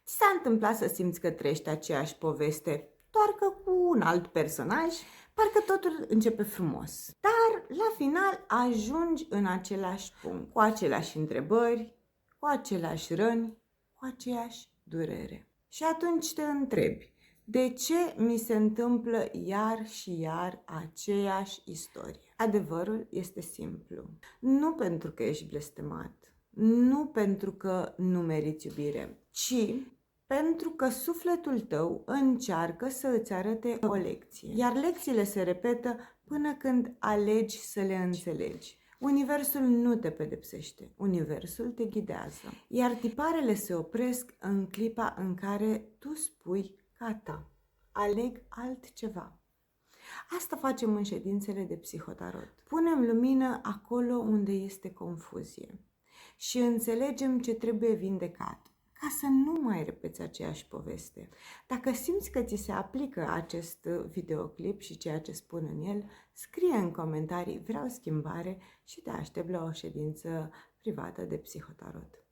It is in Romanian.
Ți s-a întâmplat să simți că trăiești aceeași poveste, doar că cu un alt personaj? Parcă totul începe frumos, dar la final ajungi în același punct, cu aceleași întrebări, cu aceleași răni, cu aceeași durere. Și atunci te întrebi, de ce mi se întâmplă iar și iar aceeași istorie? Adevărul este simplu. Nu pentru că ești blestemat, nu pentru că nu meriți iubire, ci pentru că sufletul tău încearcă să îți arate o lecție. Iar lecțiile se repetă până când alegi să le înțelegi. Universul nu te pedepsește, universul te ghidează. Iar tiparele se opresc în clipa în care tu spui gata, aleg altceva. Asta facem în ședințele de psihotarot. Punem lumină acolo unde este confuzie și înțelegem ce trebuie vindecat, ca să nu mai repeți aceeași poveste. Dacă simți că ți se aplică acest videoclip și ceea ce spun în el, scrie în comentarii vreau schimbare și te aștept la o ședință privată de psihotarot.